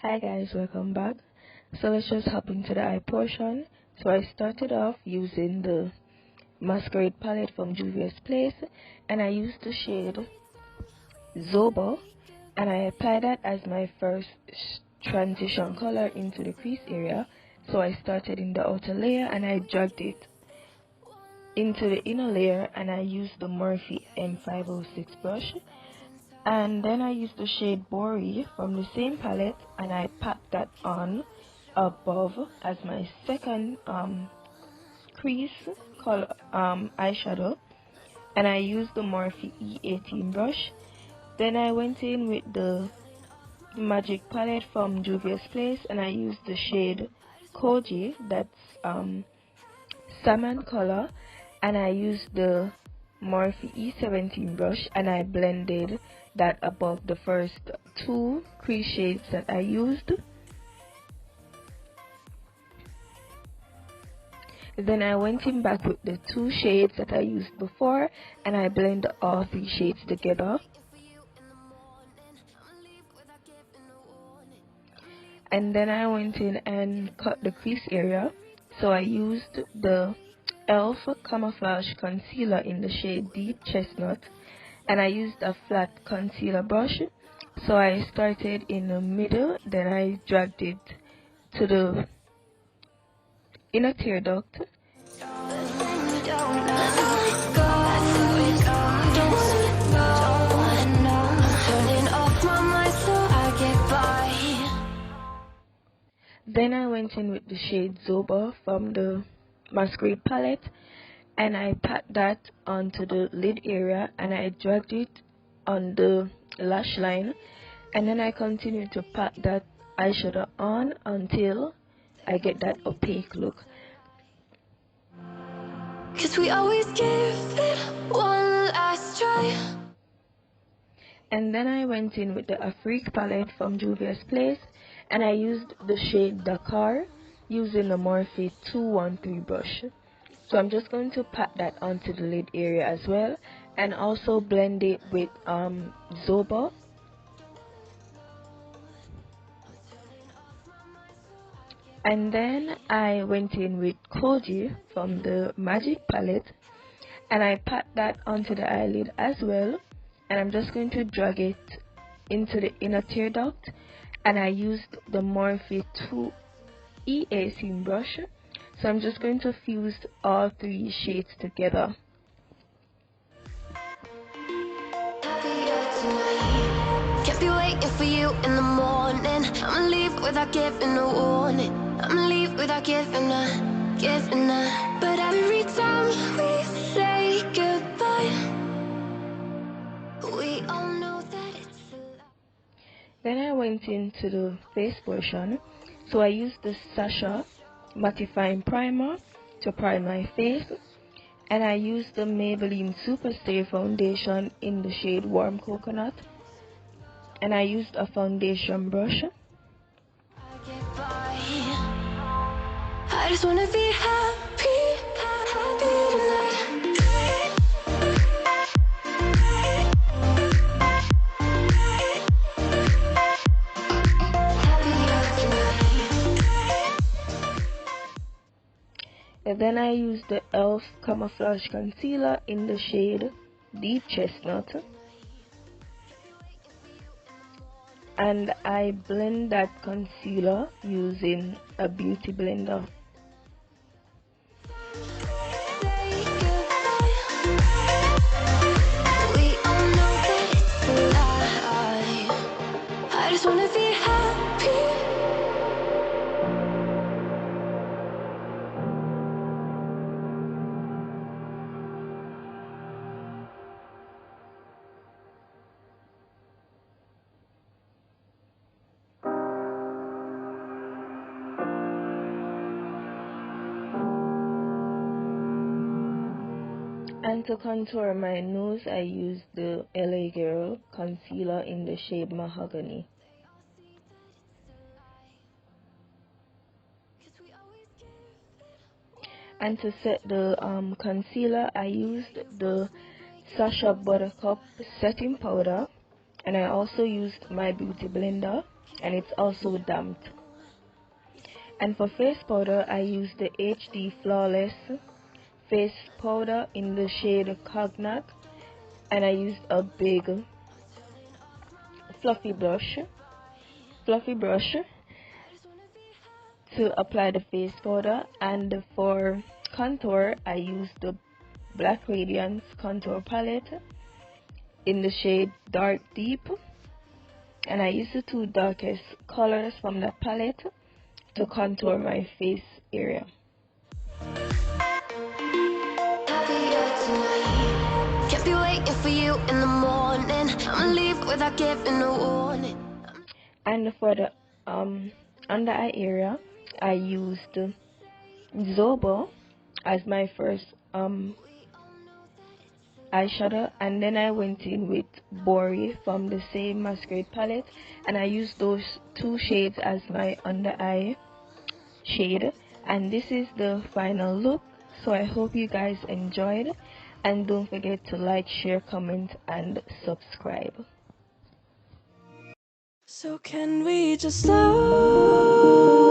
Hi guys, welcome back. So let's just hop into the eye portion. So I started off using the masquerade palette from Juvia's Place, and I used the shade Zobo, and I applied that as my first transition color into the crease area. So I started in the outer layer and I dragged it into the inner layer, and I used the Morphe M506 brush. And then I used the shade Bori from the same palette, and I packed that on above as my second crease color eyeshadow, and I used the Morphe E18 brush. Then I went in with the Magic palette from Juvia's Place, and I used the shade Koji, that's salmon color, and I used the Morphe E17 brush, and I blended that above the first two crease shades that I used. Then I went in back with the two shades that I used before, and I blend all three shades together. And then I went in and cut the crease area. So I used the e.l.f. Camouflage Concealer in the shade Deep Chestnut, and I used a flat concealer brush. So I started in the middle, then I dragged it to the inner tear duct. Then I went in with the shade Zoba from the masquerade palette, and I packed that onto the lid area, and I dragged it on the lash line, and then I continued to pack that eyeshadow on until I get that opaque look. 'Cause we always give it one last try. And then I went in with the Afrique palette from Juvia's Place, and I used the shade Dakar using the Morphe 213 brush. So I'm just going to pat that onto the lid area as well, and also blend it with Zoba. And then I went in with Koji from the Magic palette, and I pat that onto the eyelid as well, and I'm just going to drag it into the inner tear duct, and I used the Morphe 2E18 brush. So I'm just going to fuse all three shades together. Can't be waiting for you in the morning. I'ma leave without giving a warning. I'ma leave without giving a. But every time we say goodbye, we all know that it's a lie. Then I went into the face portion. So I used the Sasha mattifying primer to prime my face, and I used the Maybelline Superstay foundation in the shade Warm Coconut, and I used a foundation brush. I just wanna be happy tonight. And then I used the e.l.f. Camouflage Concealer in the shade Deep Chestnut, and I blend that concealer using a beauty blender. We all know that it's a lie. I just wanna be happy. And to contour my nose, I used the LA Girl concealer in the shade Mahogany. And to set the concealer, I used the Sasha Buttercup setting powder, and I also used my beauty blender, and it's also damped. And for face powder, I used the HD Flawless face powder in the shade Cognac, and I used a big fluffy brush to apply the face powder. And for contour, I used the Black Radiance contour palette in the shade Dark Deep, and I used the two darkest colors from that palette to contour my face area. Can't be waiting for you in the morning. I'ma leave without giving a warning. And for the under eye area, I used Zobo as my first eyeshadow, and then I went in with Bori from the same Masquerade palette, and I used those two shades as my under eye shade. And this is the final look. So I hope you guys enjoyed, and don't forget to like, share, comment, and subscribe. So can we just stop?